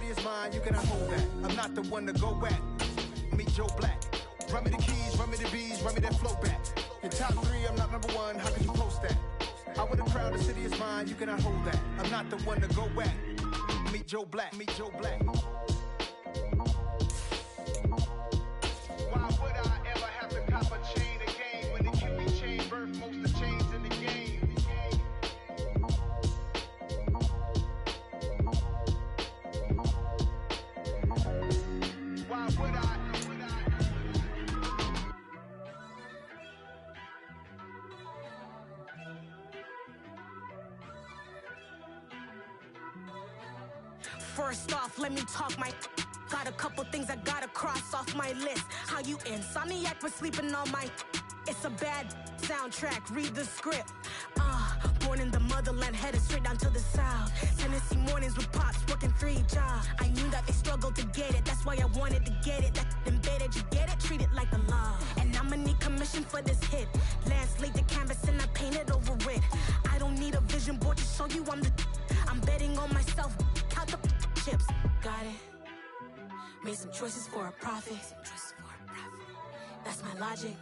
is mine, you cannot hold that. I'm not the one to go back. Meet Joe Black. Run me the keys, run me the bees, run me that flow back. In top 3, I'm not number 1, how could you post that? I would have crowd, the city is mine, you cannot hold that. I'm not the one to go back. Meet Joe Black, meet Joe Black. Why would I ever have to cop a chain again when it can be chain birth most of the chains in the game? Why would I? First off, let me talk my. Got a couple things I gotta cross off my list. How you insomniac for sleeping on my. It's a bad soundtrack, read the script. Born in the motherland, headed straight down to the south. Tennessee mornings with pops, working 3 jobs. I knew that they struggled to get it, that's why I wanted to get it. That embedded, you get it, treat it like the law. And I'ma need commission for this hit. Lance laid the canvas and I painted over it. I don't need a vision board to show you I'm the. I'm betting on myself, count the chips. Got it. Made some choices for a profit. That's my logic.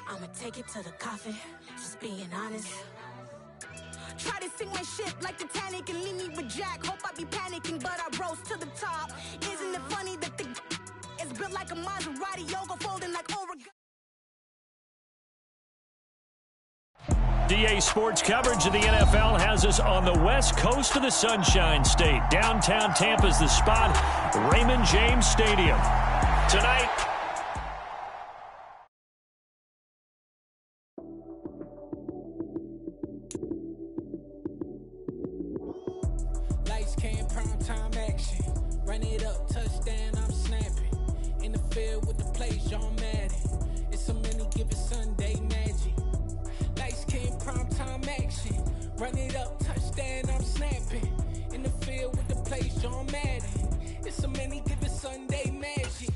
I'ma take it to the coffin. Just being honest. Try to sink my ship like Titanic and leave me with Jack. Hope I be panicking, but I rose to the top. Isn't it funny that the is built like a Maserati, yoga folding like Oregon? DA Sports coverage of the NFL has us on the west coast of the Sunshine State. Downtown Tampa's the spot, Raymond James Stadium. Tonight, lights came, prime time action. Run it up, touchdown, I'm snapping. In the field with the plays, John Madden. It's so many, give it Sunday magic. Lights came, prime time action. Run it up, touchdown, I'm snapping. In the field with the plays, John Madden. It's so many, give it Sunday magic.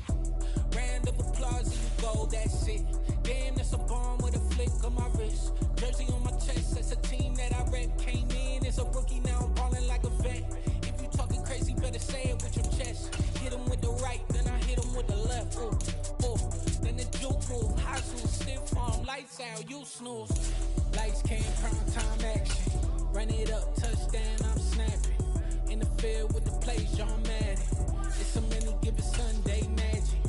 Round of applause, and you go, that's it. Damn, that's a bomb with a flick on my wrist. Jersey on my chest, that's a team that I rep. Came in as a rookie, now I'm balling like a vet. If you talking crazy, better say it with your chest. Hit him with the right, then I hit him with the left. Ooh, ooh. Then the juke move, high school, stiff arm, lights out, you snooze. Lights came, prime time action. Run it up, touchdown, I'm snapping. In the field with the plays, John Madden. It's so many, give it Sunday magic.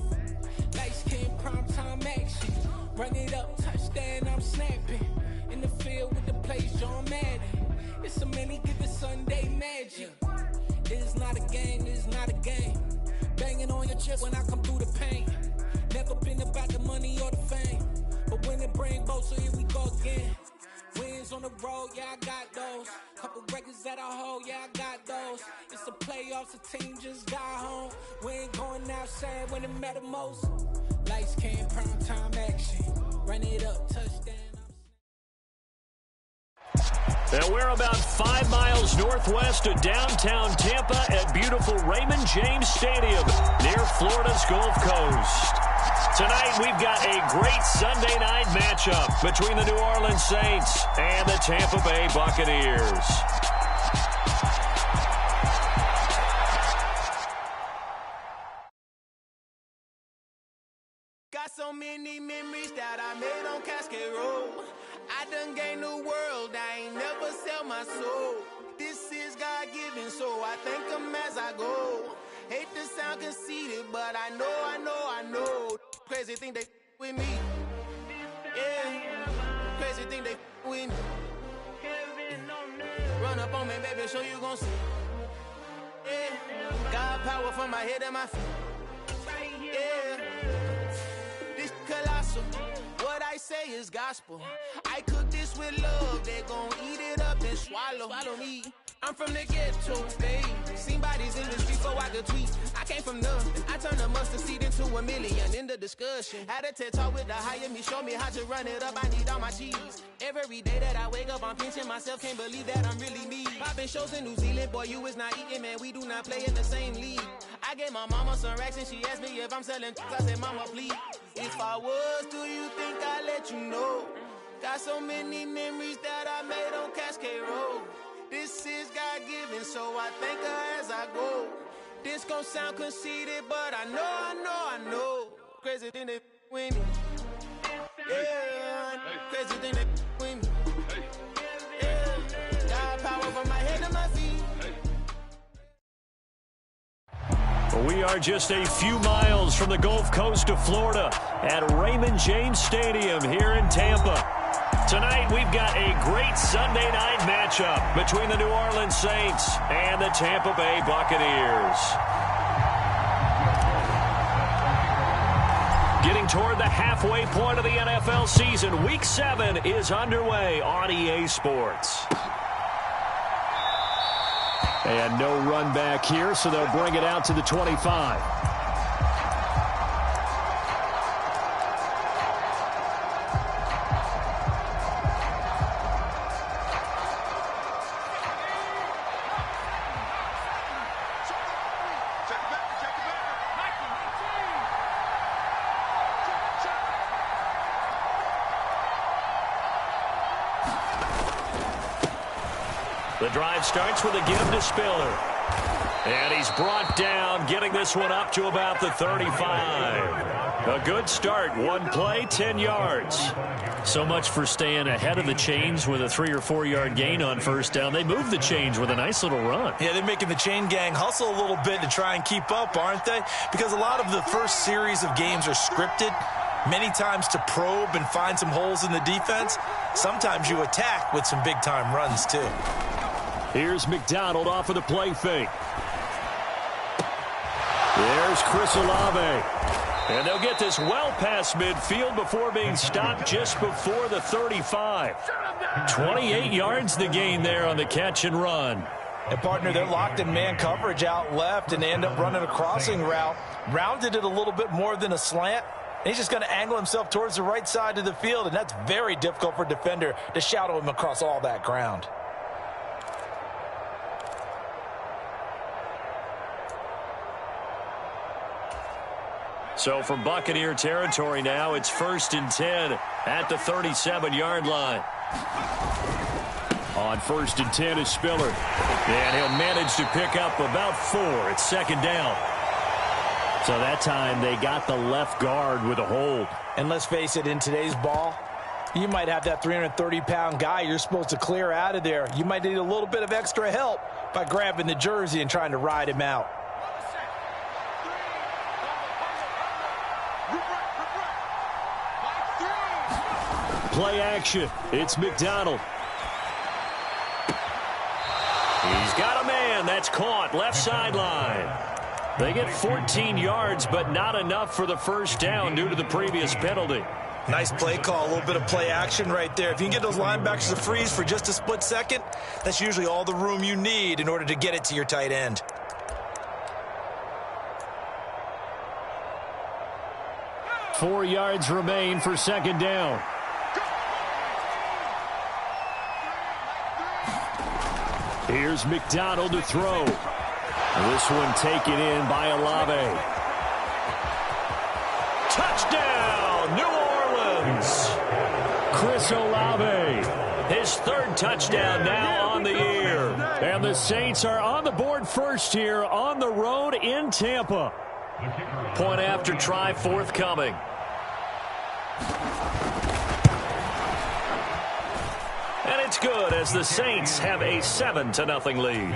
Lights came, prime time action. Run it up, touchdown, I'm snapping. In the field with the plays, John Madden. It's so many, give it Sunday magic. This is not a game, this is not a game. Banging on your chest when I come through the pain. Never been about the money or the fame. But when it bring both, so here we go again. Wins on the road, yeah, I got those. Couple records that I hold, yeah, I got those. It's the playoffs, the team just got home. We ain't going outside when it matter most. Lights came, prime time action. Run it up, touchdown. and we're about 5 miles northwest of downtown Tampa at beautiful Raymond James Stadium near Florida's Gulf Coast. Tonight, we've got a great Sunday night matchup between the New Orleans Saints and the Tampa Bay Buccaneers. Got so many memories that I made on Cascade Road. I done gained the world, I ain't never sell my soul. This is God-given, so I thank him as I go. Hate to sound conceited, but I know. Crazy thing they with me. Yeah, crazy thing they with me. Run up on me, baby, show you gon' see. Yeah, God power from my head and my feet. Yeah, this colossal. What I say is gospel. I cook this with love. They gon' eat it up and swallow me. I'm from the ghetto, babe. Seen bodies in the street so I could tweet. I came from nothing. I turned a mustard seed into a million in the discussion. Had a TED talk with the higher me, show me how to run it up. I need all my cheese. Every day that I wake up, I'm pinching myself. Can't believe that I'm really me. Popping shows in New Zealand, boy, you is not eating, man. We do not play in the same league. I gave my mama some racks and she asked me if I'm selling. I said, mama, please. If I was, do you think I'd let you know? Got so many memories that I made on Cascade Road. This is God-given, so I thank her as I go. This gon' sound conceited, but I know. Crazy thing they with me. Yeah, crazy thing they with me. Yeah, got power from my head to my feet. We are just a few miles from the Gulf Coast of Florida at Raymond James Stadium here in Tampa. Tonight we've got a great Sunday night matchup between the New Orleans Saints and the Tampa Bay Buccaneers. Getting toward the halfway point of the NFL season, Week 7 is underway on EA Sports. And no run back here, so they'll bring it out to the 25. The drive starts with a give to Spiller. And he's brought down, getting this one up to about the 35. A good start. One play, 10 yards. So much for staying ahead of the chains with a 3 or 4 yard gain on first down. They moved the chains with a nice little run. Yeah, they're making the chain gang hustle a little bit to try and keep up, aren't they? Because a lot of the first series of games are scripted, many times to probe and find some holes in the defense. Sometimes you attack with some big-time runs, too. Here's McDonald off of the play fake. There's Chris Olave. And they'll get this well past midfield before being stopped just before the 35. 28 yards the gain there on the catch and run. And, partner, they're locked in man coverage out left, and they end up running a crossing route. Rounded it a little bit more than a slant. And he's just going to angle himself towards the right side of the field, and that's very difficult for a defender to shadow him across all that ground. So from Buccaneer territory now, it's 1st and 10 at the 37-yard line. On 1st and 10 is Spiller. And he'll manage to pick up about 4. It's 2nd down. So that time they got the left guard with a hold. And let's face it, in today's ball, you might have that 330-pound guy you're supposed to clear out of there. You might need a little bit of extra help by grabbing the jersey and trying to ride him out. Play action. It's McDonald. He's got a man. That's caught. Left sideline. They get 14 yards, but not enough for the first down due to the previous penalty. Nice play call. A little bit of play action right there. If you can get those linebackers to freeze for just a split second, that's usually all the room you need in order to get it to your tight end. Four yards remain for 2nd down. Here's McDonald to throw. This one taken in by Olave. Touchdown, New Orleans. Chris Olave, his 3rd touchdown now on the year. And the Saints are on the board first here on the road in Tampa. Point after try forthcoming. And it's good as the Saints have a 7-0 lead.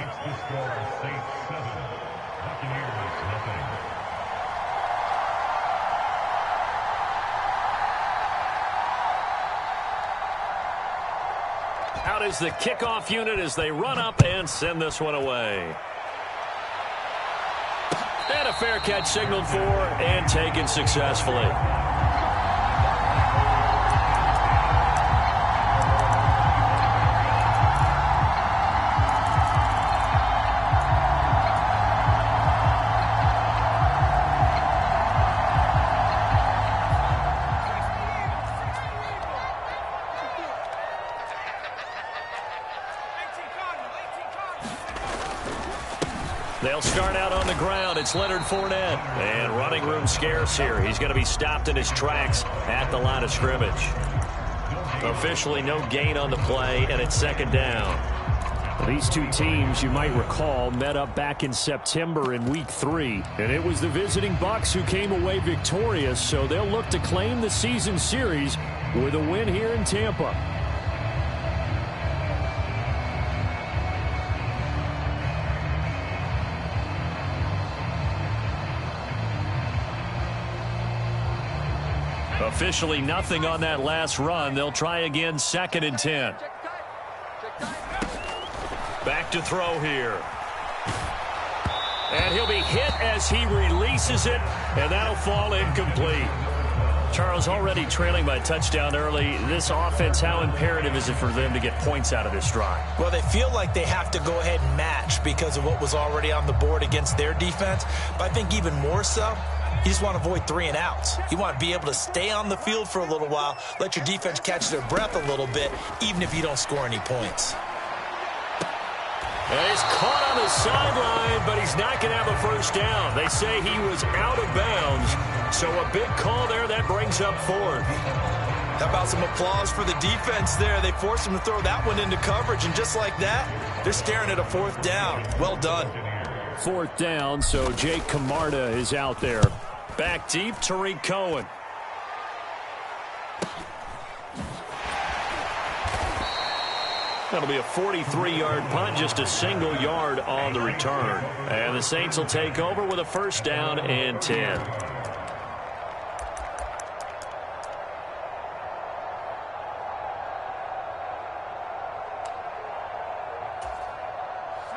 Out is the kickoff unit as they run up and send this one away. And a fair catch signaled for and taken successfully. They'll start out on the ground. It's Leonard Fournette. And running room scarce here. He's going to be stopped in his tracks at the line of scrimmage. Officially no gain on the play, and it's 2nd down. These two teams, you might recall, met up back in September in Week 3. And it was the visiting Bucs who came away victorious, so they'll look to claim the season series with a win here in Tampa. Officially nothing on that last run. They'll try again, 2nd and 10. Back to throw here. And he'll be hit as he releases it, and that'll fall incomplete. Charles, already trailing by a touchdown early. This offense, how imperative is it for them to get points out of this drive? Well, they feel like they have to go ahead and match because of what was already on the board against their defense. But I think even more so, you just want to avoid 3 and outs. You want to be able to stay on the field for a little while, let your defense catch their breath a little bit, even if you don't score any points. And he's caught on the sideline, but he's not going to have a first down. They say he was out of bounds, so a big call there that brings up 4th. How about some applause for the defense there? They forced him to throw that one into coverage, and just like that, they're staring at a 4th down. Well done. 4th down, so Jake Camarda is out there. Back deep, Tariq Cohen. That'll be a 43-yard punt, just a single yard on the return. And the Saints will take over with a 1st down and 10.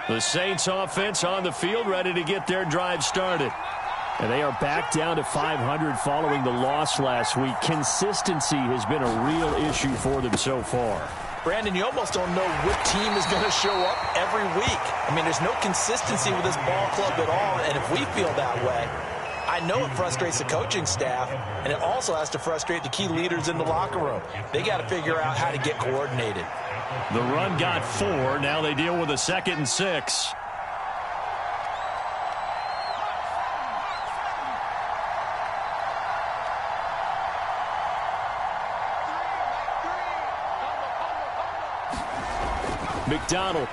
The Saints offense on the field, ready to get their drive started. And they are back down to 500 following the loss last week. Consistency has been a real issue for them so far. Brandon, you almost don't know what team is going to show up every week. I mean, there's no consistency with this ball club at all, and if we feel that way, I know it frustrates the coaching staff, and it also has to frustrate the key leaders in the locker room. They got to figure out how to get coordinated. The run got 4. Now they deal with a 2nd and 6. McDonald.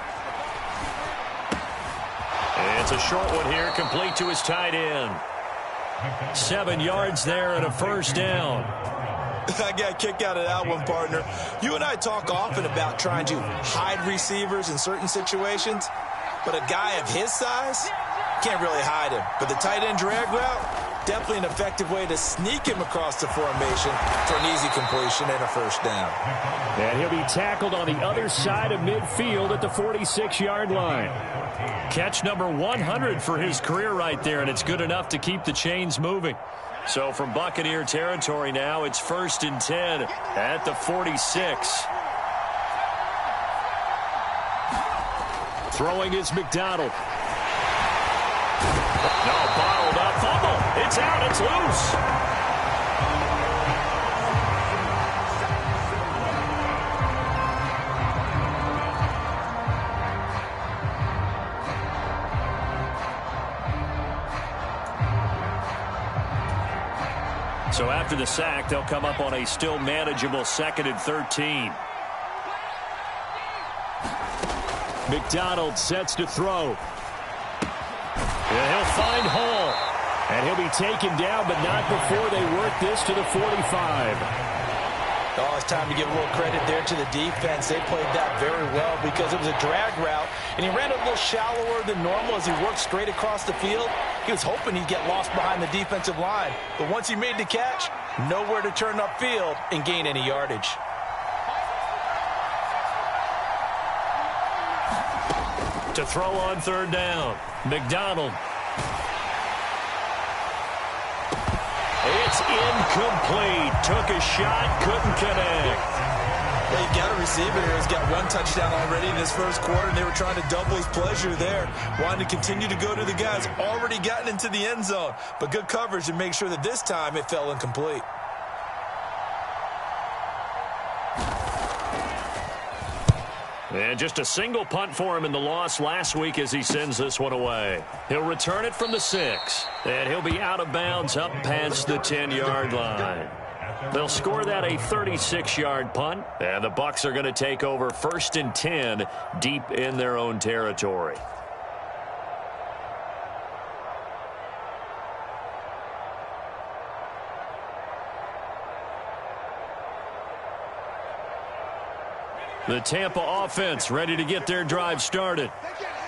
And it's a short one here, complete to his tight end. 7 yards there and a 1st down. I got a kick out of that one, partner. You and I talk often about trying to hide receivers in certain situations, but a guy of his size can't really hide him. But the tight end drag route, definitely an effective way to sneak him across the formation for an easy completion and a 1st down. And he'll be tackled on the other side of midfield at the 46-yard line. Catch number 100 for his career right there, and it's good enough to keep the chains moving. So from Buccaneer territory now, it's 1st and 10 at the 46. Throwing is McDonald. No, bottled up, fumble. It's out, it's loose. So after the sack, they'll come up on a still manageable 2nd and 13. McDonald sets to throw. And he'll find Hall. And he'll be taken down, but not before they work this to the 45. Oh, it's time to give a little credit there to the defense. They played that very well because it was a drag route, and he ran a little shallower than normal as he worked straight across the field. He was hoping he'd get lost behind the defensive line, but once he made the catch, nowhere to turn upfield and gain any yardage. To throw on 3rd down, McDonald. It's incomplete. Took a shot, couldn't connect. Well, you got a receiver here who's got 1 touchdown already in his 1st quarter, and they were trying to double his pleasure there. Wanting to continue to go to the guys already gotten into the end zone. But good coverage to make sure that this time it fell incomplete. And just a single punt for him in the loss last week as he sends this one away. He'll return it from the 6. And he'll be out of bounds up past the 10-yard line. They'll score that a 36-yard punt, and the Bucs are going to take over 1st and 10 deep in their own territory. The Tampa offense ready to get their drive started.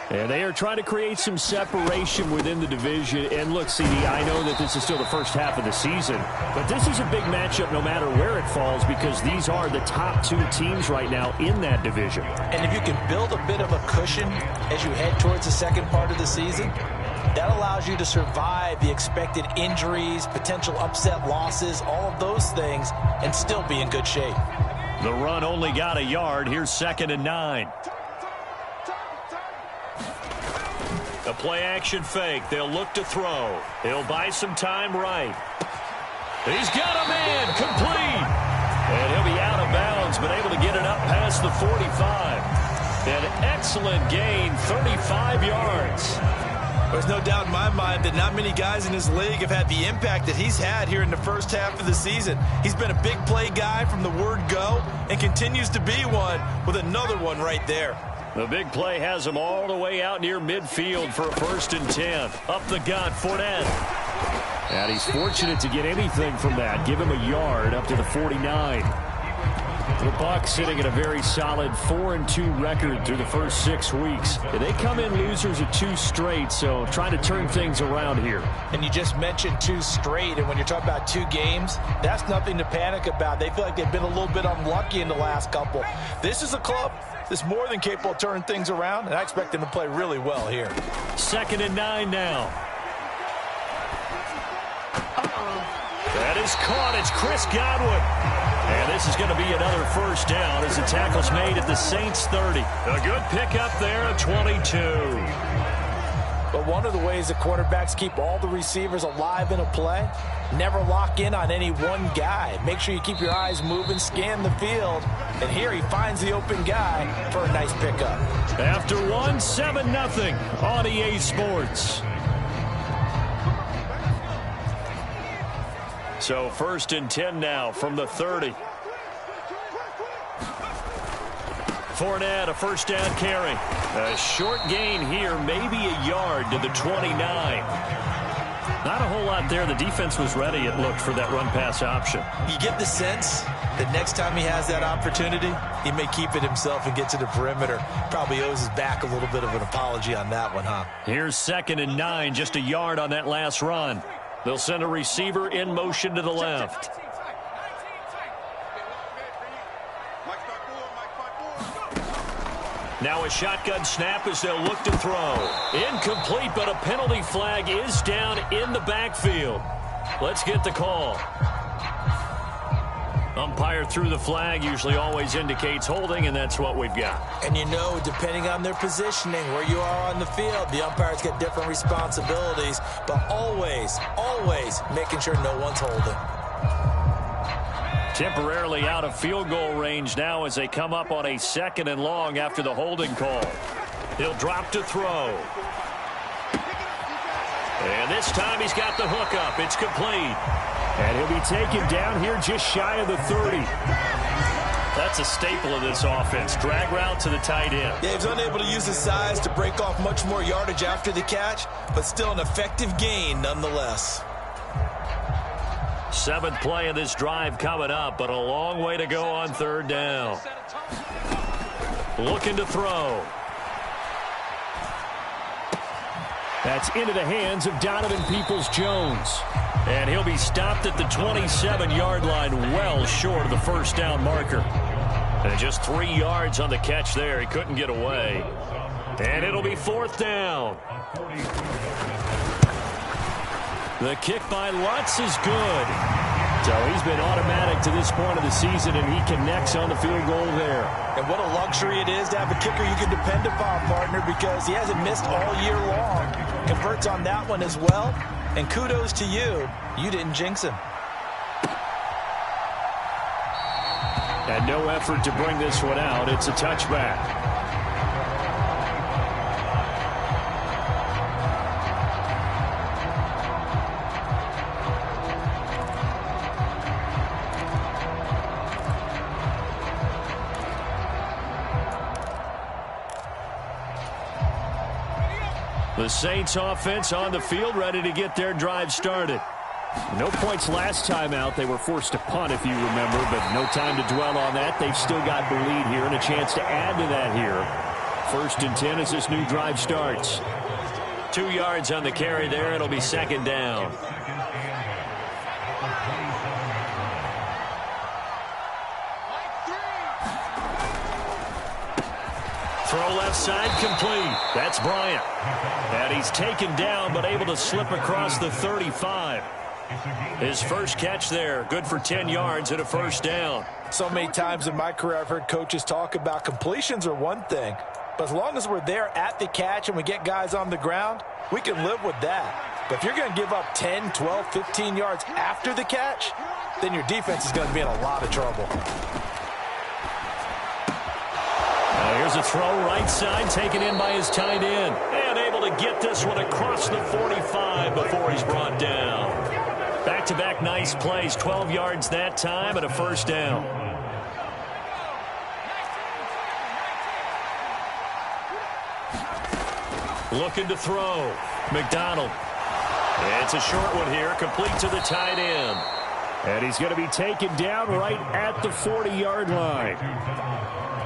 And they are trying to create some separation within the division. And look, CD, I know that this is still the first half of the season, but this is a big matchup no matter where it falls because these are the top 2 teams right now in that division. And if you can build a bit of a cushion as you head towards the second part of the season, that allows you to survive the expected injuries, potential upset losses, all of those things, and still be in good shape. The run only got a yard. Here's 2nd and 9. A play-action fake. They'll look to throw. He'll buy some time right. He's got a man. Complete. And he'll be out of bounds, but able to get it up past the 45. An excellent gain, 35 yards. There's no doubt in my mind that not many guys in this league have had the impact that he's had here in the first half of the season. He's been a big play guy from the word go and continues to be one with another one right there. The big play has him all the way out near midfield for a 1st and 10. Up the gut, Fournette. And he's fortunate to get anything from that. Give him a yard up to the 49. The Bucs sitting at a very solid 4-2 record through the first 6 weeks. They come in losers of 2 straight, so trying to turn things around here. And you just mentioned 2 straight, and when you're talking about 2 games, that's nothing to panic about. They feel like they've been a little bit unlucky in the last couple. This is a club that's more than capable of turning things around, and I expect them to play really well here. 2nd and 9 now. That is caught. It's Chris Godwin. And this is going to be another 1st down as the tackle's made at the Saints 30. A good pickup there at 22. But one of the ways that quarterbacks keep all the receivers alive in a play, never lock in on any one guy. Make sure you keep your eyes moving, scan the field. And here he finds the open guy for a nice pickup. After 1, 7-0 on EA Sports. So 1st and 10 now from the 30. Fournette, a 1st down carry. A short gain here, maybe a yard to the 29. Not a whole lot there. The defense was ready, it looked, for that run-pass option. You get the sense that next time he has that opportunity, he may keep it himself and get to the perimeter. Probably owes his back a little bit of an apology on that one, huh? Here's 2nd and 9, just a yard on that last run. They'll send a receiver in motion to the left. Now a shotgun snap as they'll look to throw. Incomplete, but a penalty flag is down in the backfield. Let's get the call. Umpire threw the flag, usually always indicates holding, and that's what we've got. And you know, depending on their positioning, where you are on the field, the umpires get different responsibilities, but always, always making sure no one's holding. Temporarily out of field goal range now as they come up on a 2nd and long after the holding call. He'll drop to throw. And this time he's got the hook up. It's complete. And he'll be taken down here just shy of the 30. That's a staple of this offense. Drag route to the tight end. Yeah, he's unable to use his size to break off much more yardage after the catch, but still an effective gain nonetheless. 7th play of this drive coming up, but a long way to go on 3rd down. Looking to throw. That's into the hands of Donovan Peoples-Jones. And he'll be stopped at the 27-yard line, well short of the 1st down marker. And just 3 yards on the catch there. He couldn't get away. And it'll be 4th down. The kick by Lutz is good. So he's been automatic to this point of the season, and he connects on the field goal there. And what a luxury it is to have a kicker you can depend upon, partner, because he hasn't missed all year long. Converts on that one as well. And kudos to you. You didn't jinx him. And no effort to bring this one out. It's a touchback. The Saints offense on the field, ready to get their drive started. No points last time out. They were forced to punt, if you remember, but no time to dwell on that. They've still got the lead here and a chance to add to that here. 1st and 10 as this new drive starts. 2 yards on the carry there. It'll be 2nd down. Throw left side complete. That's Bryant. And he's taken down but able to slip across the 35. His first catch there. Good for 10 yards and a 1st down. So many times in my career I've heard coaches talk about completions are one thing. But as long as we're there at the catch and we get guys on the ground, we can live with that. But if you're going to give up 10, 12, 15 yards after the catch, then your defense is going to be in a lot of trouble. Here's a throw right side taken in by his tight end. And able to get this one across the 45 before he's brought down. Back-to-back nice plays. 12 yards that time and a 1st down. Looking to throw. McDonald. It's a short one here. Complete to the tight end. And he's going to be taken down right at the 40-yard line.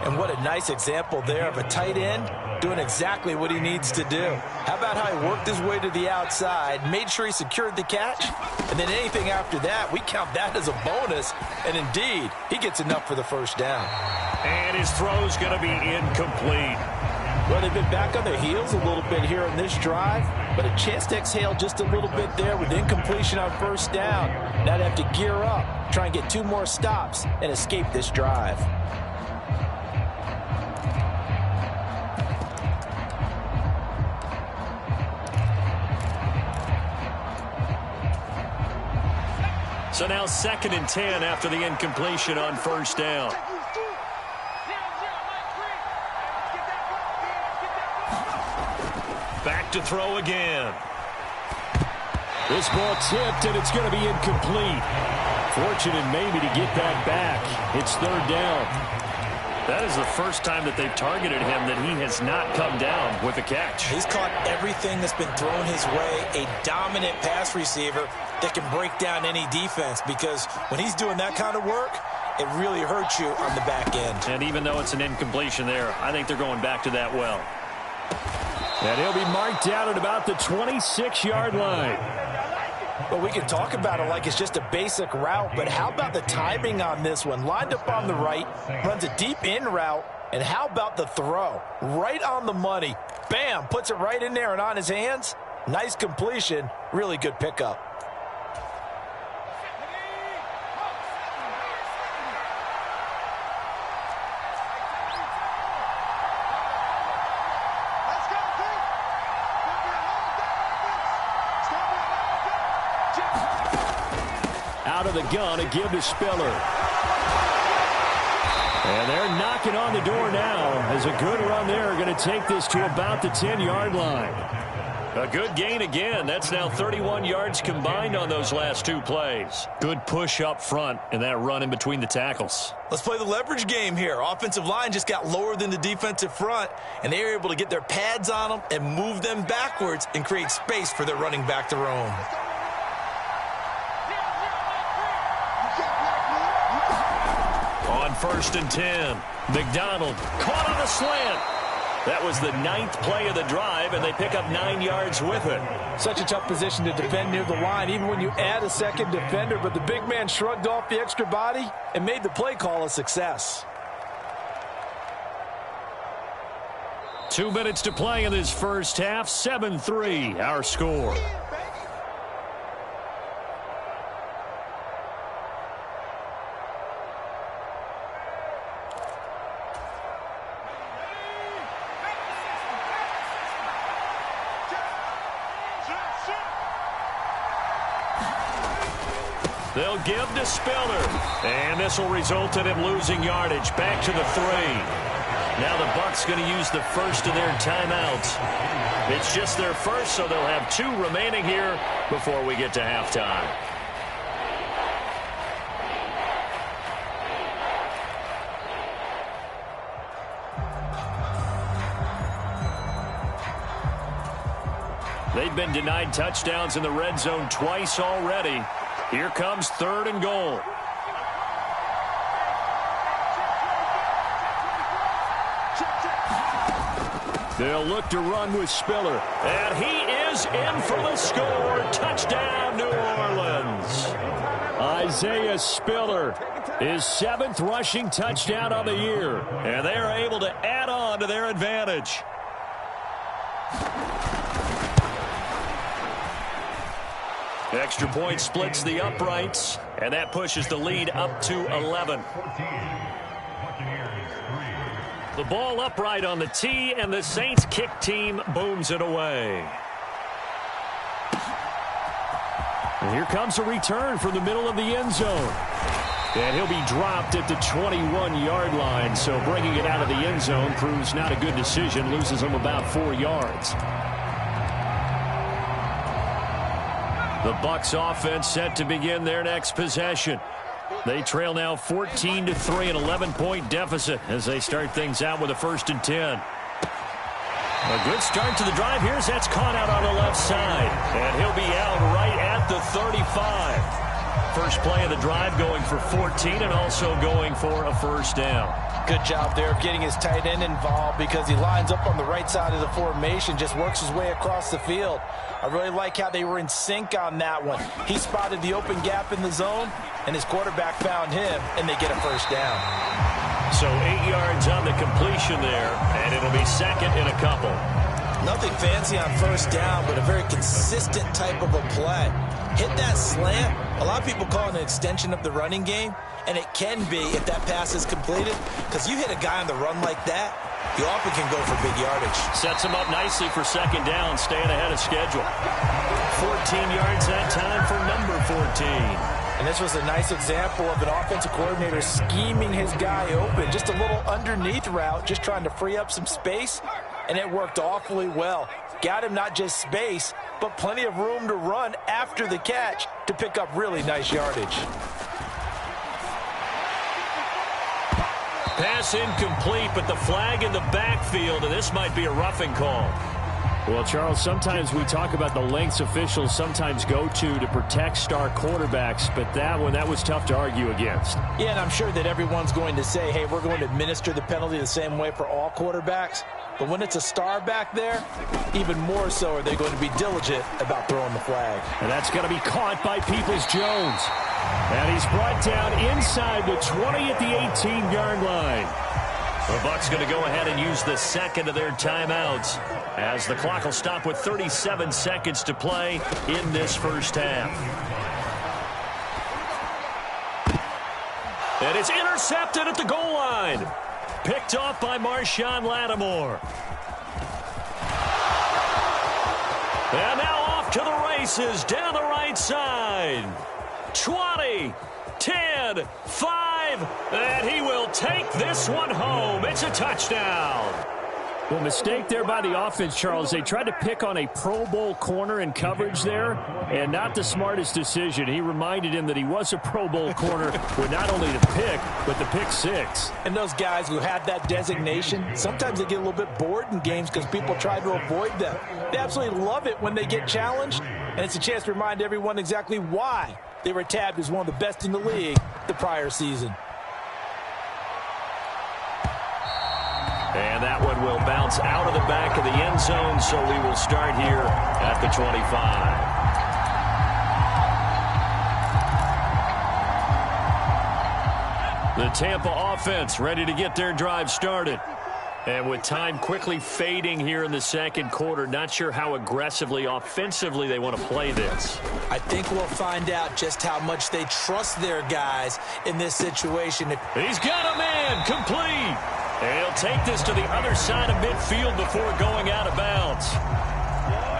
And what a nice example there of a tight end doing exactly what he needs to do. How about how he worked his way to the outside, made sure he secured the catch, and then anything after that, we count that as a bonus. And indeed, he gets enough for the 1st down. And his throw's going to be incomplete. Well, they've been back on their heels a little bit here in this drive, but a chance to exhale just a little bit there with incompletion on 1st down. Now they have to gear up, try and get 2 more stops, and escape this drive. So now 2nd and 10 after the incompletion on 1st down. Back to throw again. This ball tipped, and it's going to be incomplete. Fortunate maybe to get that back. It's 3rd down. That is the first time that they've targeted him that he has not come down with a catch. He's caught everything that's been thrown his way. A dominant pass receiver that can break down any defense, because when he's doing that kind of work, it really hurts you on the back end. And even though it's an incompletion there, I think they're going back to that well. And he'll be marked down at about the 26-yard line. Well, we can talk about it like it's just a basic route, but how about the timing on this one? Lined up on the right, runs a deep in route, and how about the throw? Right on the money. Bam, puts it right in there and on his hands. Nice completion, really good pickup. Out of the gun, a give to Spiller. And they're knocking on the door now as a good run there going to take this to about the 10-yard line. A good gain again. That's now 31 yards combined on those last 2 plays. Good push up front and that run in between the tackles. Let's play the leverage game here. Offensive line just got lower than the defensive front, and they were able to get their pads on them and move them backwards and create space for their running back to roam. On 1st and 10, McDonald caught on a slant. That was the 9th play of the drive, and they pick up 9 yards with it. Such a tough position to defend near the line, even when you add a second defender, but the big man shrugged off the extra body and made the play call a success. 2 minutes to play in this first half, 7-3, our score. They'll give to Spiller. And this will result in him losing yardage. Back to the 3. Now the Bucs going to use the first of their timeouts. It's just their first, so they'll have 2 remaining here before we get to halftime. they've been denied touchdowns in the red zone twice already. Here comes 3rd and goal. They'll look to run with Spiller. And he is in for the score. Touchdown, New Orleans. Isaiah Spiller, his 7th rushing touchdown of the year. And they are able to add on to their advantage. Extra point splits the uprights, and that pushes the lead up to 11. The ball upright on the tee, and the Saints kick team booms it away. And here comes a return from the middle of the end zone. And he'll be dropped at the 21-yard line, so bringing it out of the end zone proves not a good decision, loses him about 4 yards. The Bucs offense set to begin their next possession. They trail now 14-3, an 11-point deficit as they start things out with a 1st and 10. A good start to the drive. Here's that's caught out on the left side. And he'll be out right at the 35. First play of the drive going for 14 and also going for a 1st down. Good job there of getting his tight end involved because he lines up on the right side of the formation, just works his way across the field. I really like how they were in sync on that one. He spotted the open gap in the zone, and his quarterback found him, and they get a 1st down. So 8 yards on the completion there, and it'll be 2nd and a couple. Nothing fancy on 1st down, but a very consistent type of a play. Hit that slant. A lot of people call it an extension of the running game, and it can be if that pass is completed, because you hit a guy on the run like that, you often can go for big yardage. Sets him up nicely for 2nd down, staying ahead of schedule. 14 yards that time for number 14. And this was a nice example of an offensive coordinator scheming his guy open. Just a little underneath route, just trying to free up some space, and it worked awfully well. Got him not just space, but plenty of room to run after the catch to pick up really nice yardage. Pass incomplete, but the flag in the backfield, and this might be a roughing call. Well, Charles, sometimes we talk about the lengths officials sometimes go to protect star quarterbacks, but that one, that was tough to argue against. Yeah, and I'm sure that everyone's going to say, hey, we're going to administer the penalty the same way for all quarterbacks. But when it's a star back there, even more so are they going to be diligent about throwing the flag. And that's going to be caught by Peoples-Jones. And he's brought down inside the 20 at the 18-yard line. The Bucs going to go ahead and use the 2nd of their timeouts as the clock will stop with 37 seconds to play in this 1st half. And it's intercepted at the goal line. Picked off by Marshawn Lattimore. And now off to the races down the right side. 20, 10, 5, and he will take this one home. It's a touchdown. Well, mistake there by the offense, Charles. They tried to pick on a Pro Bowl corner in coverage there, and not the smartest decision. He reminded him that he was a Pro Bowl corner with not only the pick, but the pick 6. And those guys who had that designation, sometimes they get a little bit bored in games because people try to avoid them. They absolutely love it when they get challenged, and it's a chance to remind everyone exactly why they were tabbed as one of the best in the league the prior season. And that one will bounce out of the back of the end zone, so we will start here at the 25. The Tampa offense ready to get their drive started. And with time quickly fading here in the 2nd quarter, not sure how aggressively, offensively they want to play this. I think we'll find out just how much they trust their guys in this situation. He's got a man, complete. And he'll take this to the other side of midfield before going out of bounds.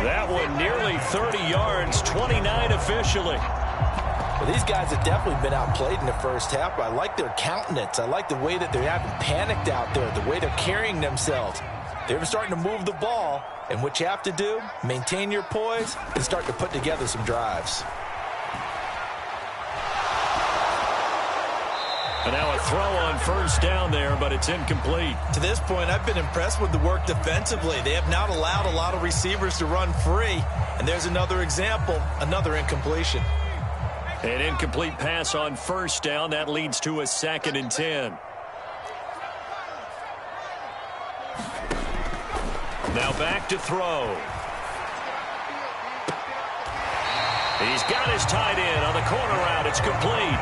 That one nearly 30 yards, 29 officially. Well, these guys have definitely been outplayed in the 1st half, but I like their countenance. I like the way that they haven't panicked out there, the way they're carrying themselves. They're starting to move the ball, and what you have to do, maintain your poise and start to put together some drives. And now a throw on first down there, but it's incomplete. To this point, I've been impressed with the work defensively. They have not allowed a lot of receivers to run free. And there's another example, another incompletion. An incomplete pass on first down. That leads to a 2nd and 10. Now back to throw. He's got his tight end on the corner route. It's complete.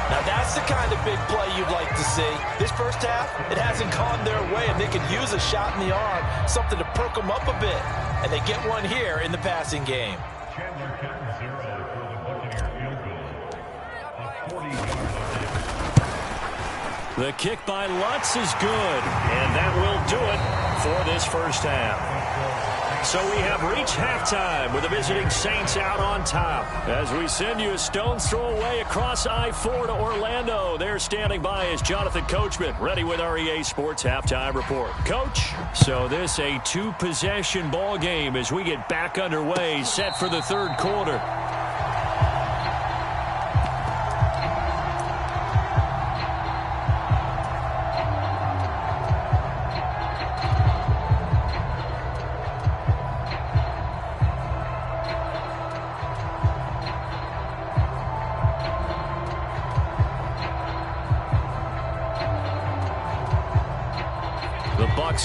Now that's the kind of big play you'd like to see. This first half, it hasn't gone their way, and they could use a shot in the arm, something to perk them up a bit. And they get one here in the passing game. The kick by Lutz is good, and that will do it for this first half. So we have reached halftime with the visiting Saints out on top. As we send you a stone's throw away across I-4 to Orlando. There standing by is Jonathan Coachman, ready with our EA Sports Halftime Report. Coach, so this a 2-possession ball game as we get back underway, set for the third quarter.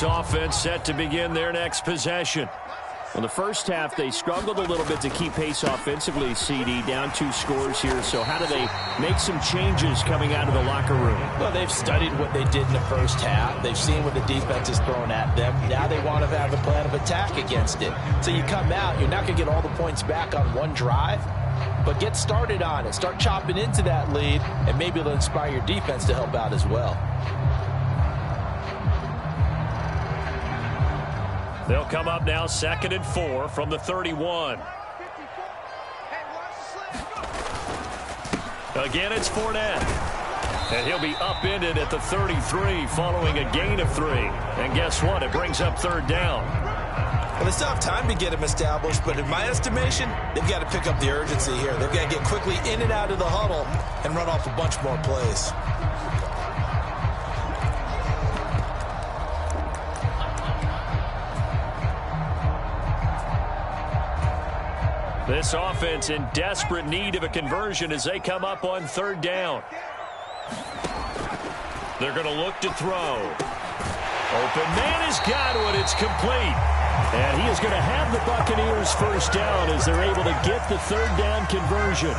Offense set to begin their next possession. Well, the first half, they struggled a little bit to keep pace offensively, CD, down 2 scores here. So how do they make some changes coming out of the locker room? Well, they've studied what they did in the first half. They've seen what the defense is throwing at them. Now they want to have a plan of attack against it. So you come out, you're not going to get all the points back on one drive, but get started on it. Start chopping into that lead, and maybe it'll inspire your defense to help out as well. They'll come up now 2nd and 4 from the 31. Again, it's Fournette. And he'll be upended at the 33 following a gain of 3. And guess what? It brings up 3rd down. Well, they still have time to get him established, but in my estimation, they've got to pick up the urgency here. They've got to get quickly in and out of the huddle and run off a bunch more plays. This offense in desperate need of a conversion as they come up on 3rd down. They're going to look to throw. Open man has got it. It's complete. And he is going to have the Buccaneers first down as they're able to get the 3rd down conversion.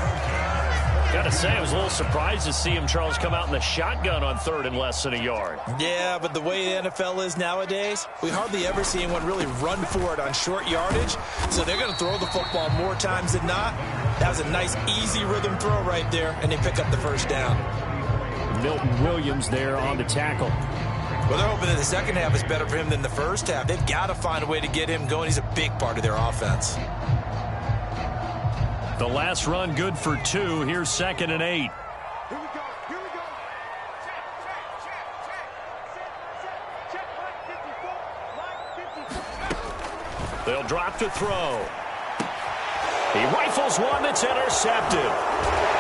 Got to say, I was a little surprised to see him, Charles, come out in the shotgun on 3rd and less than a yard. Yeah, but the way the NFL is nowadays, we hardly ever see anyone really run for it on short yardage. So they're going to throw the football more times than not. That was a nice, easy rhythm throw right there, and they pick up the first down. Milton Williams there on the tackle. Well, they're hoping that the second half is better for him than the first half. They've got to find a way to get him going. He's a big part of their offense. The last run good for 2. Here's 2nd and 8. Here we go. Check. They'll drop to throw. He rifles one that's intercepted.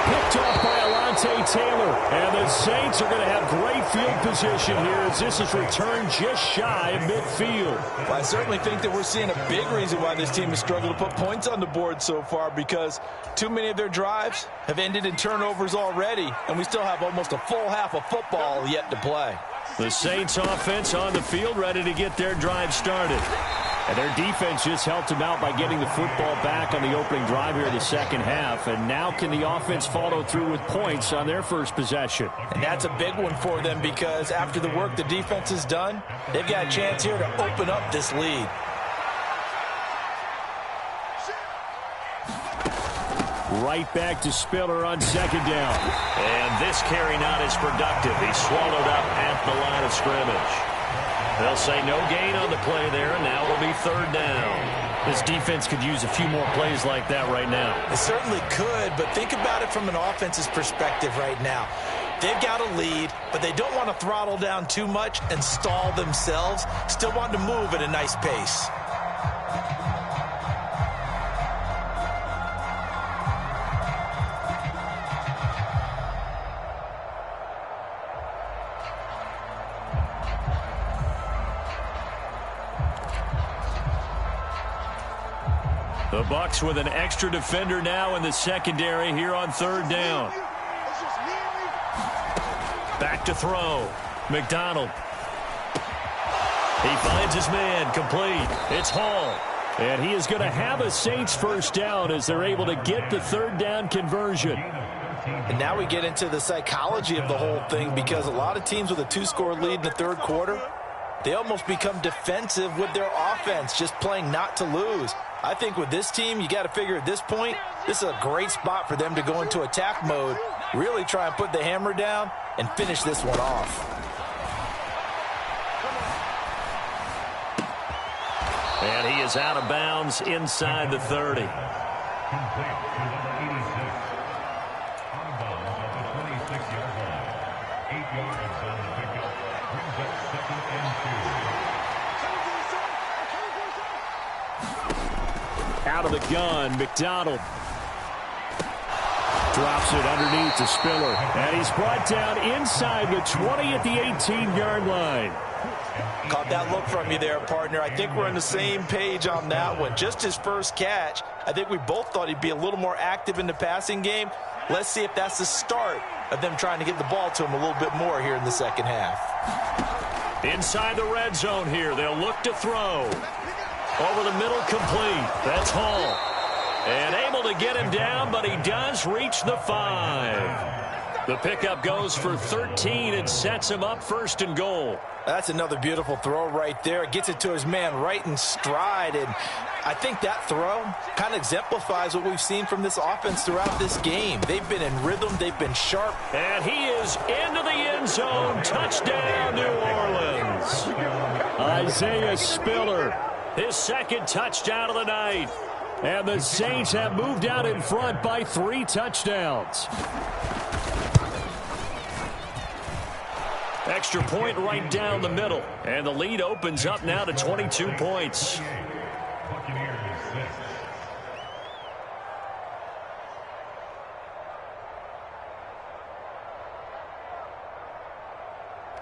Picked off by Alontae Taylor. And the Saints are going to have great field position here as this is returned just shy of midfield. Well, I certainly think that we're seeing a big reason why this team has struggled to put points on the board so far, because too many of their drives have ended in turnovers already, and we still have almost a full half of football yet to play. The Saints offense on the field ready to get their drive started. And their defense just helped them out by getting the football back on the opening drive here in the second half. And now can the offense follow through with points on their first possession? And that's a big one for them, because after the work the defense has done, they've got a chance here to open up this lead. Right back to Spiller on 2nd down. And this carry not as productive. He's swallowed up at the line of scrimmage. They'll say no gain on the play there, and now it'll be 3rd down. This defense could use a few more plays like that right now. It certainly could, but think about it from an offense's perspective right now. They've got a lead, but they don't want to throttle down too much and stall themselves. Still want to move at a nice pace. The Bucs with an extra defender now in the secondary here on third down. Back to throw. McDonald. He finds his man, complete. It's Hall. And he is going to have a Saints first down as they're able to get the third down conversion. And now we get into the psychology of the whole thing, because a lot of teams with a 2-score lead in the third quarter, they almost become defensive with their offense, just playing not to lose. I think with this team, you got to figure at this point, this is a great spot for them to go into attack mode, really try and put the hammer down and finish this one off. And he is out of bounds inside the 30. Out of the gun, McDonald drops it underneath to Spiller. And he's brought down inside the 20 at the 18-yard line. Caught that look from you there, partner. I think we're on the same page on that one. Just his first catch. I think we both thought he'd be a little more active in the passing game. Let's see if that's the start of them trying to get the ball to him a little bit more here in the second half. Inside the red zone here. They'll look to throw. Over the middle, complete. That's Hall. And able to get him down, but he does reach the 5. The pickup goes for 13 and sets him up first and goal. That's another beautiful throw right there. Gets it to his man right in stride. And I think that throw kind of exemplifies what we've seen from this offense throughout this game. They've been in rhythm. They've been sharp. And he is into the end zone. Touchdown, New Orleans. Isaiah Spiller, his second touchdown of the night. And the Saints have moved out in front by 3 touchdowns. Extra point right down the middle. And the lead opens up now to 22 points.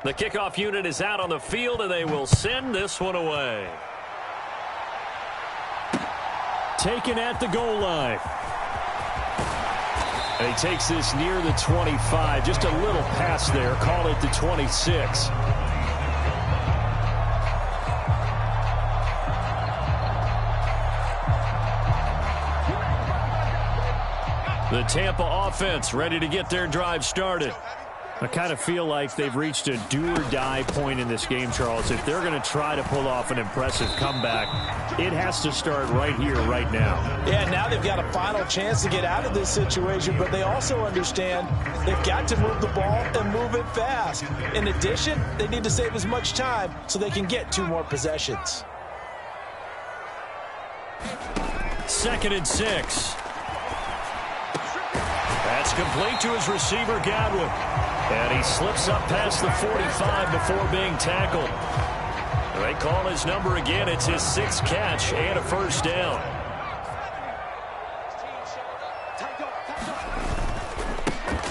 The kickoff unit is out on the field, and they will send this one away. Taken at the goal line. And he takes this near the 25. Just a little pass there. Call it the 26. The Tampa offense ready to get their drive started. I kind of feel like they've reached a do-or-die point in this game, Charles. If they're going to try to pull off an impressive comeback, it has to start right here, right now. Yeah, now they've got a final chance to get out of this situation, but they also understand they've got to move the ball and move it fast. In addition, they need to save as much time so they can get 2 more possessions. 2nd and 6. That's complete to his receiver, Godwin. And he slips up past the 45 before being tackled. They call his number again. It's his 6th catch and a first down.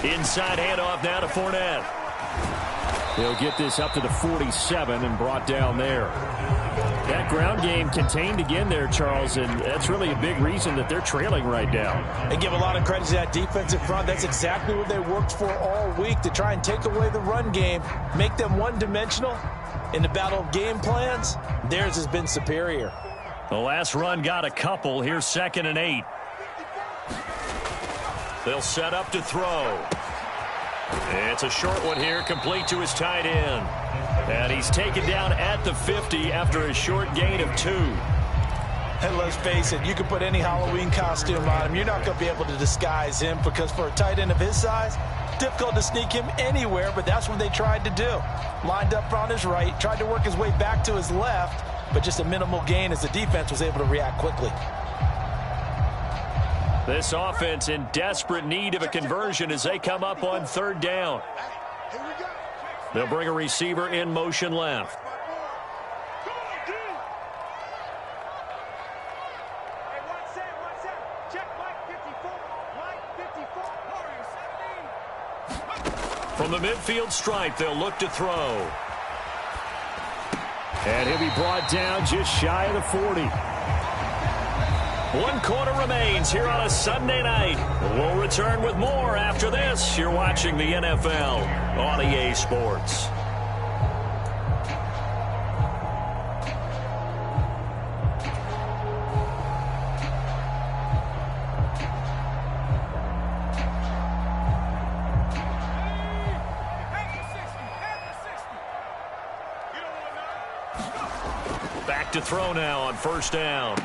Inside handoff now to Fournette. He'll get this up to the 47 and brought down there. That ground game contained again there, Charles, and that's really a big reason that they're trailing right now. They give a lot of credit to that defensive front. That's exactly what they worked for all week, to try and take away the run game, make them one-dimensional. In the battle of game plans, theirs has been superior. The last run got a couple. Here's 2nd and 8. They'll set up to throw. It's a short one here, complete to his tight end. And he's taken down at the 50 after a short gain of 2. And let's face it, you can put any Halloween costume on him. You're not going to be able to disguise him, because for a tight end of his size, difficult to sneak him anywhere, but that's what they tried to do. Lined up on his right, tried to work his way back to his left, but just a minimal gain as the defense was able to react quickly. This offense in desperate need of a conversion as they come up on 3rd down. They'll bring a receiver in motion left. From the midfield stripe, they'll look to throw. And he'll be brought down just shy of the 40. 1 quarter remains here on a Sunday night. We'll return with more after this. You're watching the NFL on EA Sports. Back to throw now on first down.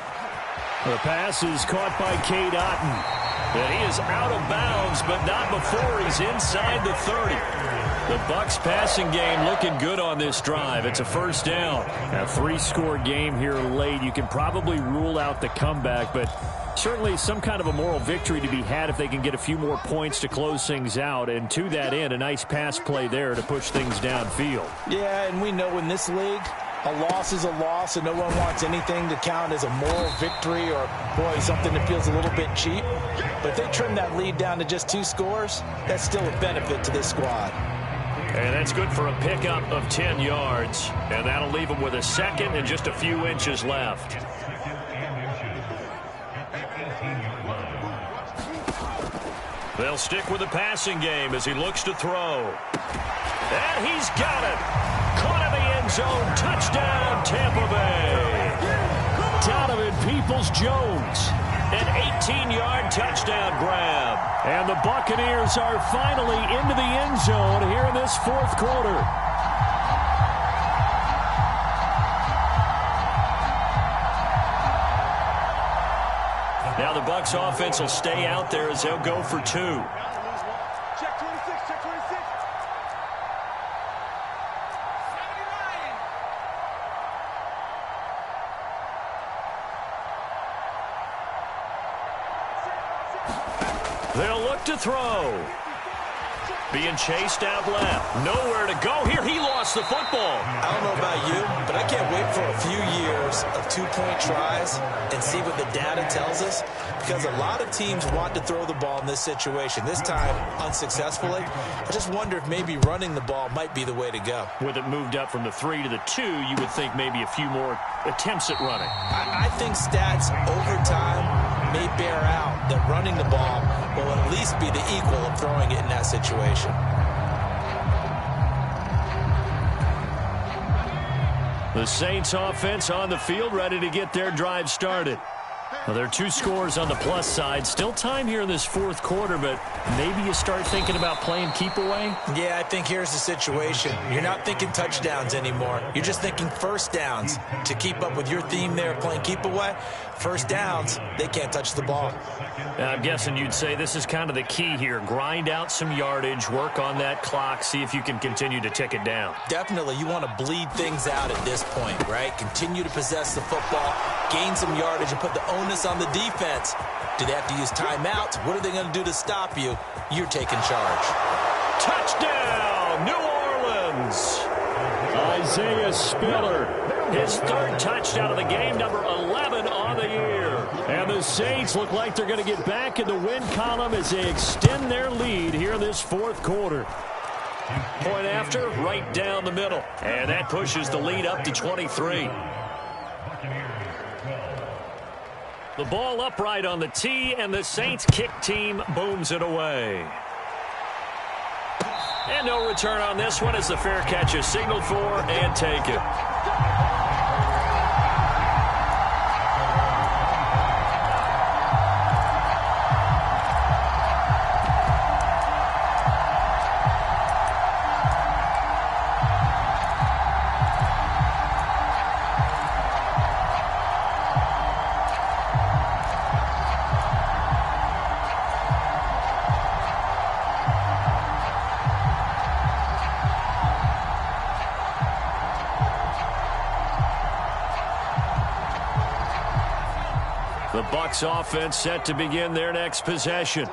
The pass is caught by Cade Otton. And he is out of bounds, but not before he's inside the 30. The Bucs passing game looking good on this drive. It's a first down. A 3-score game here late. You can probably rule out the comeback, but certainly some kind of a moral victory to be had if they can get a few more points to close things out. And to that end, a nice pass play there to push things downfield. Yeah, and we know in this league, a loss is a loss, and no one wants anything to count as a moral victory or, boy, something that feels a little bit cheap. But if they trim that lead down to just 2 scores, that's still a benefit to this squad. And that's good for a pickup of 10 yards. And that'll leave them with a second and just a few inches left. They'll stick with the passing game as he looks to throw. And he's got it. Caught in the end zone. Touchdown, Tampa Bay. Donovan Peoples-Jones. An 18-yard touchdown grab. And the Buccaneers are finally into the end zone here in this 4th quarter. Now the Bucs offense will stay out there as they'll go for 2. They'll look to throw. Being chased out left. Nowhere to go here. He lost the football. I don't know about you, but I can't wait for a few years of 2-point tries and see what the data tells us, because a lot of teams want to throw the ball in this situation. This time, unsuccessfully. I just wonder if maybe running the ball might be the way to go. With it moved up from the 3 to the 2, you would think maybe a few more attempts at running. I think stats over time may bear out that running the ball will at least be the equal of throwing it in that situation. The Saints offense on the field, ready to get their drive started. Well, there are 2 scores on the plus side. Still time here in this 4th quarter, but maybe you start thinking about playing keep away? Yeah, I think here's the situation. You're not thinking touchdowns anymore. You're just thinking first downs. To keep up with your theme there, playing keep away, first downs, they can't touch the ball. I'm guessing you'd say this is kind of the key here. Grind out some yardage, work on that clock, see if you can continue to tick it down. Definitely, you want to bleed things out at this point, right? Continue to possess the football, gain some yardage, and put the onus on the defense. Do they have to use timeouts? What are they going to do to stop you? You're taking charge. Touchdown, New Orleans! Isaiah Spiller. His 3rd touchdown of the game, number 11 on the year. And the Saints look like they're going to get back in the win column as they extend their lead here in this 4th quarter. Point after, right down the middle. And that pushes the lead up to 23. The ball upright on the tee, and the Saints kick team booms it away. And no return on this one as the fair catch is signaled for and taken. The Bucs offense set to begin their next possession.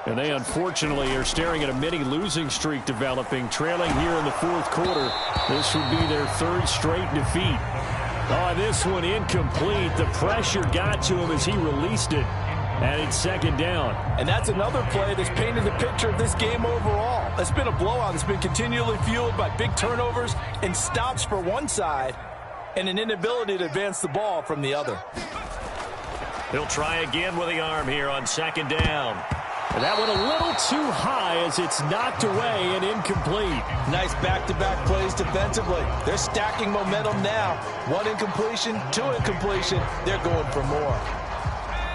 And they unfortunately are staring at a mini losing streak developing, trailing here in the 4th quarter. This would be their 3rd straight defeat. Oh, this one incomplete. The pressure got to him as he released it. And it's 2nd down. And that's another play that's painted the picture of this game overall. It's been a blowout. It's been continually fueled by big turnovers and stops for one side and an inability to advance the ball from the other. He'll try again with the arm here on second down. And that went a little too high as it's knocked away and incomplete. Nice back-to-back plays defensively. They're stacking momentum now. 1 incompletion, 2 incompletion. They're going for more.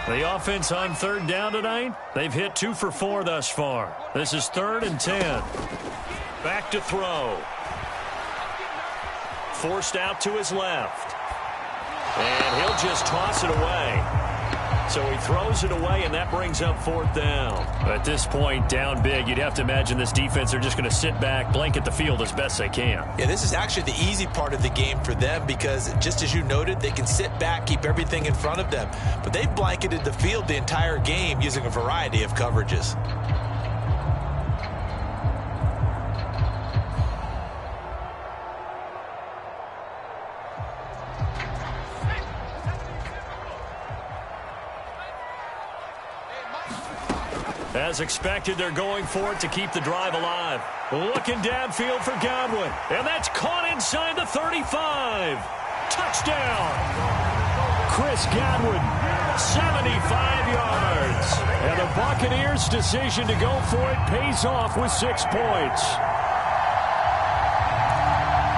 The offense on third down tonight, they've hit 2 for 4 thus far. This is 3rd and 10. Back to throw. Forced out to his left. And he'll just toss it away. So he throws it away, and that brings up 4th down. At this point, down big, you'd have to imagine this defense are just going to sit back, blanket the field as best they can. Yeah, this is actually the easy part of the game for them because, just as you noted, they can sit back, keep everything in front of them. But they've blanketed the field the entire game using a variety of coverages. As expected, they're going for it to keep the drive alive. Looking downfield for Godwin. And that's caught inside the 35. Touchdown. Chris Godwin, 75 yards. And the Buccaneers' decision to go for it pays off with 6 points.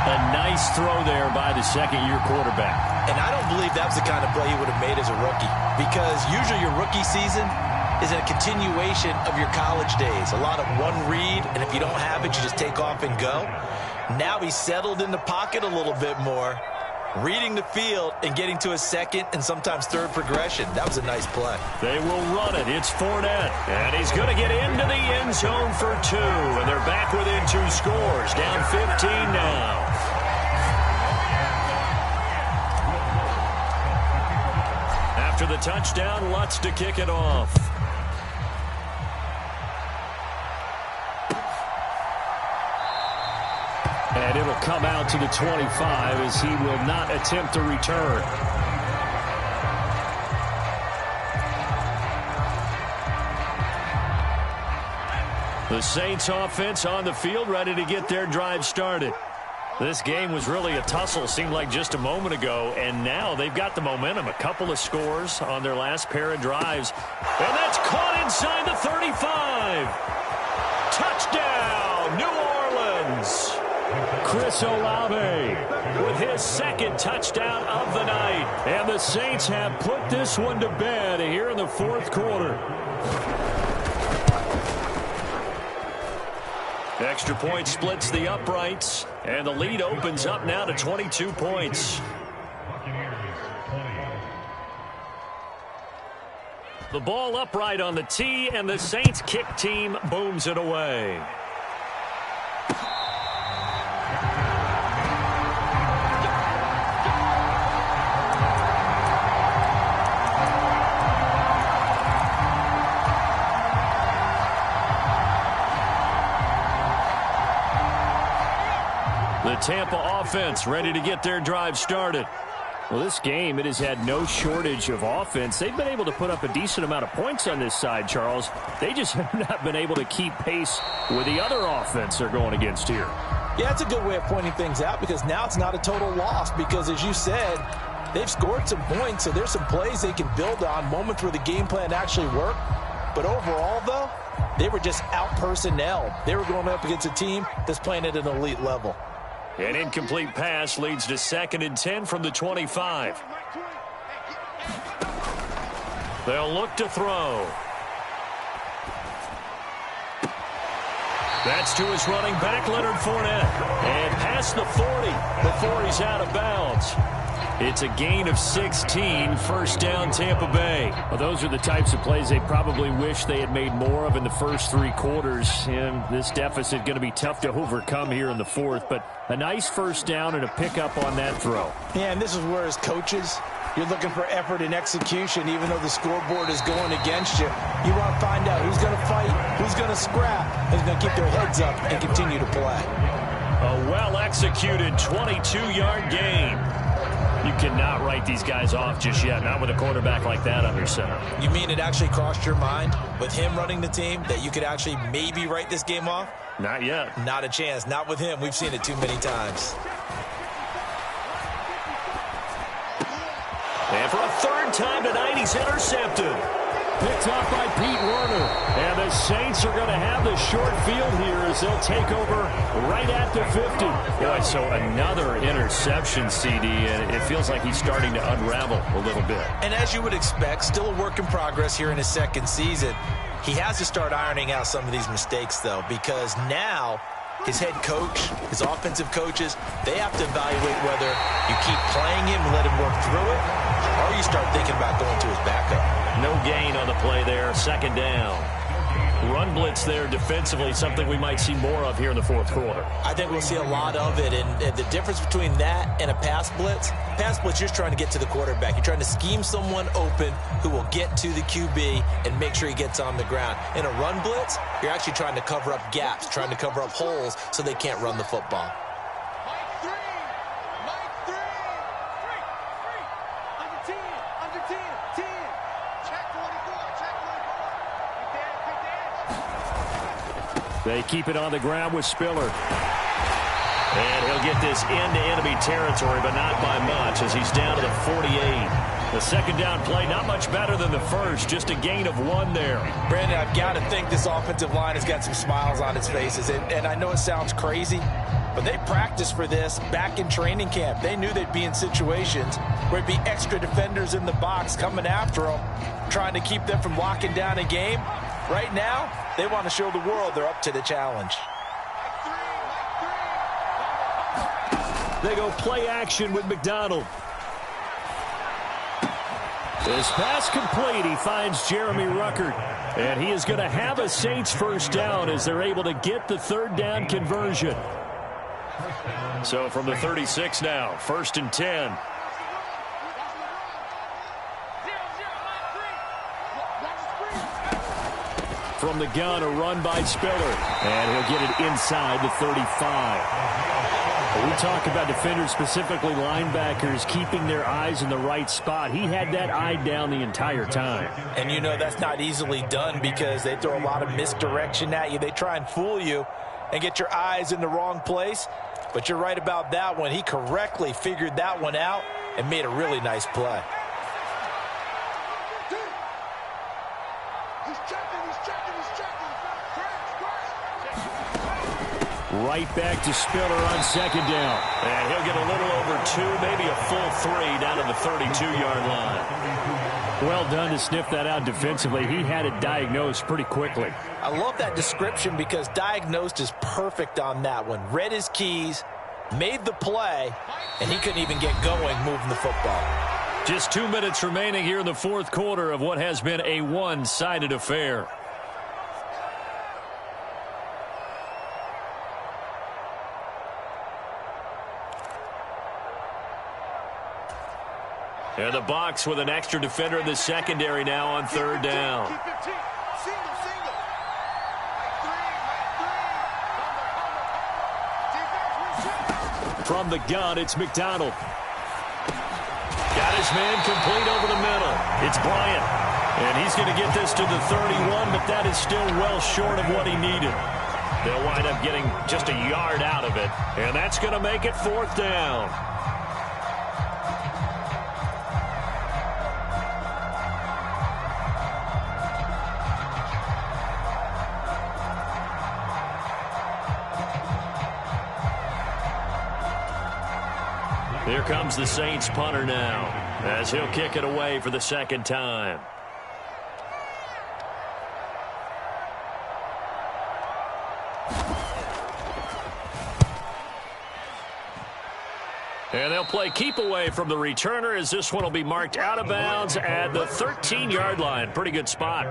A nice throw there by the second-year quarterback. And I don't believe that was the kind of play he would have made as a rookie because usually your rookie season is a continuation of your college days. A lot of one read, and if you don't have it, you just take off and go. Now he's settled in the pocket a little bit more, reading the field and getting to a second and sometimes third progression. That was a nice play. They will run it. It's Fournette. And he's going to get into the end zone for 2. And they're back within 2 scores. Down 15 now. After the touchdown, Lutz to kick it off. And it'll come out to the 25 as he will not attempt to return. The Saints offense on the field, ready to get their drive started. This game was really a tussle, seemed like just a moment ago, and now they've got the momentum. A couple of scores on their last pair of drives. And that's caught inside the 35. Touchdown, New Orleans. Chris Olave with his 2nd touchdown of the night. And the Saints have put this one to bed here in the 4th quarter. Extra point splits the uprights, and the lead opens up now to 22 points. The ball upright on the tee, and the Saints kick team booms it away. The Tampa offense ready to get their drive started. Well, this game, it has had no shortage of offense. They've been able to put up a decent amount of points on this side, Charles. They just have not been able to keep pace with the other offense they're going against here. Yeah, that's a good way of pointing things out because now it's not a total loss because, as you said, they've scored some points, so there's some plays they can build on, moments where the game plan actually worked. But overall, though, they were just out-personnelled. They were going up against a team that's playing at an elite level. An incomplete pass leads to 2nd and 10 from the 25. They'll look to throw. That's to his running back, Leonard Fournette. And past the 40 before he's out of bounds. It's a gain of 16, 1st down Tampa Bay. Well, those are the types of plays they probably wish they had made more of in the first 3 quarters. And this deficit going to be tough to overcome here in the 4th. But a nice 1st down and a pickup on that throw. Yeah, and this is where, as coaches, you're looking for effort and execution, even though the scoreboard is going against you. You want to find out who's going to fight, who's going to scrap, who's going to keep their heads up and continue to play. A well-executed 22-yard gain. You cannot write these guys off just yet, not with a quarterback like that under center. You mean it actually crossed your mind with him running the team that you could actually maybe write this game off? Not yet. Not a chance. Not with him. We've seen it too many times. And for a third time tonight. He's intercepted. Picked off by Pete Werner. And the Saints are going to have the short field here as they'll take over right at the 50. Boy, so another interception, CD, and it feels like he's starting to unravel a little bit. And as you would expect, still a work in progress here in his second season. He has to start ironing out some of these mistakes, though, because now his head coach, his offensive coaches, they have to evaluate whether you keep playing him and let him work through it, or you start thinking about going to his backup. No gain on the play there. Second down. Run blitz there defensively, something we might see more of here in the fourth quarter. I think we'll see a lot of it, and the difference between that and a pass blitz, you're just trying to get to the quarterback. You're trying to scheme someone open who will get to the QB and make sure he gets on the ground. In a run blitz, you're actually trying to cover up gaps, trying to cover up holes so they can't run the football. They keep it on the ground with Spiller. And he'll get this into enemy territory, but not by much as he's down to the 48. The second down play, not much better than the first, just a gain of 1 there. Brandon, I've got to think this offensive line has got some smiles on its faces. And I know it sounds crazy, but they practiced for this back in training camp. They knew they'd be in situations where it'd be extra defenders in the box coming after them, trying to keep them from locking down a game. Right now, they want to show the world they're up to the challenge. They go play action with McDonald. This pass complete. He finds Jeremy Ruckert. And he is going to have a Saints first down as they're able to get the third down conversion. So from the 36 now, 1st and 10. From the gun, a run by Spiller. And he'll get it inside the 35. We talk about defenders, specifically linebackers, keeping their eyes in the right spot. He had that eye down the entire time. And you know that's not easily done because they throw a lot of misdirection at you. They try and fool you and get your eyes in the wrong place. But you're right about that one. He correctly figured that one out and made a really nice play. Right back to Spiller on second down. And he'll get a little over 2, maybe a full 3 down to the 32-yard line. Well done to sniff that out defensively. He had it diagnosed pretty quickly. I love that description because diagnosed is perfect on that one. Read his keys, made the play, and he couldn't even get going moving the football. Just 2 minutes remaining here in the fourth quarter of what has been a one-sided affair. And the Bucs with an extra defender in the secondary now on third down. From the gun, it's McDonald. Got his man complete over the middle. It's Bryant. And he's going to get this to the 31, but that is still well short of what he needed. They'll wind up getting just a yard out of it. And that's going to make it fourth down. Here comes the Saints punter now, as he'll kick it away for the second time. And they'll play keep away from the returner as this one will be marked out of bounds at the 13-yard line. Pretty good spot.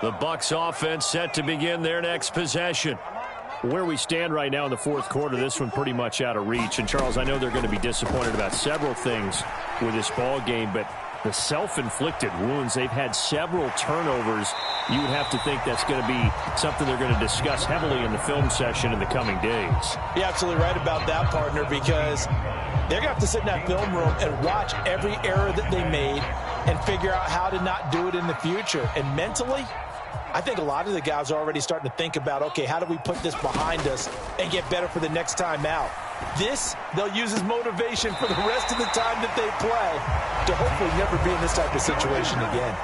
The Bucs offense set to begin their next possession. Where we stand right now in the fourth quarter, this one pretty much out of reach. And, Charles, I know they're going to be disappointed about several things with this ball game, but the self-inflicted wounds. They've had several turnovers. You would have to think that's going to be something they're going to discuss heavily in the film session in the coming days. You're absolutely right about that, partner, because they're going to have to sit in that film room and watch every error that they made and figure out how to not do it in the future. And mentally, I think a lot of the guys are already starting to think about, okay, how do we put this behind us and get better for the next time out? This, they'll use as motivation for the rest of the time that they play to hopefully never be in this type of situation again.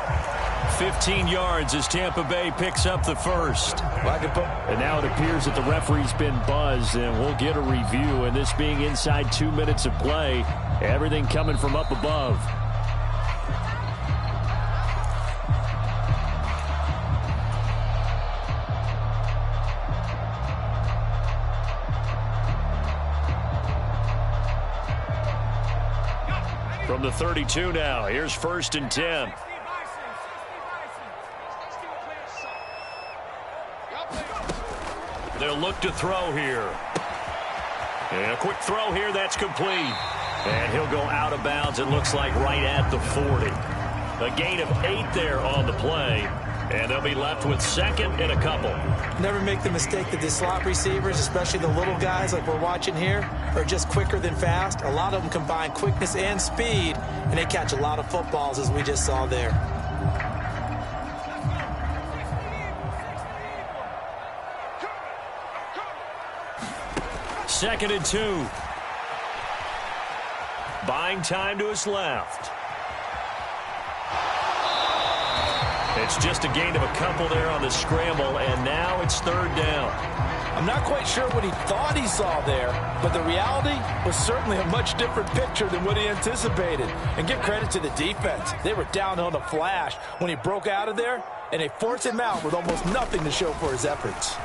15 yards as Tampa Bay picks up the first. And now it appears that the referee's been buzzed, and we'll get a review. And this being inside 2 minutes of play, everything coming from up above. From the 32 now, here's 1st and 10. They'll look to throw here. And a quick throw here, that's complete. And he'll go out of bounds, it looks like right at the 40. A gain of 8 there on the play. And they'll be left with 2nd and a couple. Never make the mistake that the slot receivers, especially the little guys like we're watching here, are just quicker than fast. A lot of them combine quickness and speed, and they catch a lot of footballs, as we just saw there. Second and 2. Buying time to his left. It's just a gain of a couple there on the scramble, and now it's 3rd down. I'm not quite sure what he thought he saw there, but the reality was certainly a much different picture than what he anticipated. And give credit to the defense. They were down on a flash when he broke out of there, and they forced him out with almost nothing to show for his efforts.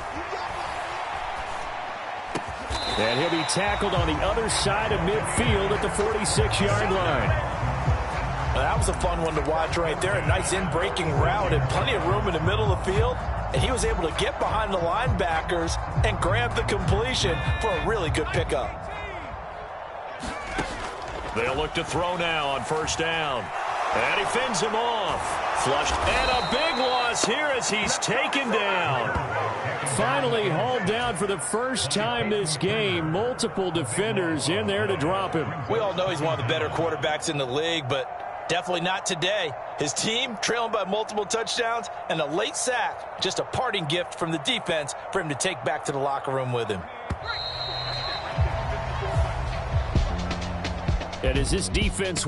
And he'll be tackled on the other side of midfield at the 46-yard line. Well, that was a fun one to watch right there. A nice in-breaking route and plenty of room in the middle of the field. And he was able to get behind the linebackers and grab the completion for a really good pickup. They'll look to throw now on 1st down. And he fends him off. Flushed. And a big loss here as he's taken down. Finally hauled down for the first time this game. Multiple defenders in there to drop him. We all know he's one of the better quarterbacks in the league, but definitely not today. His team trailing by multiple touchdowns and a late sack. Just a parting gift from the defense for him to take back to the locker room with him. And as this defense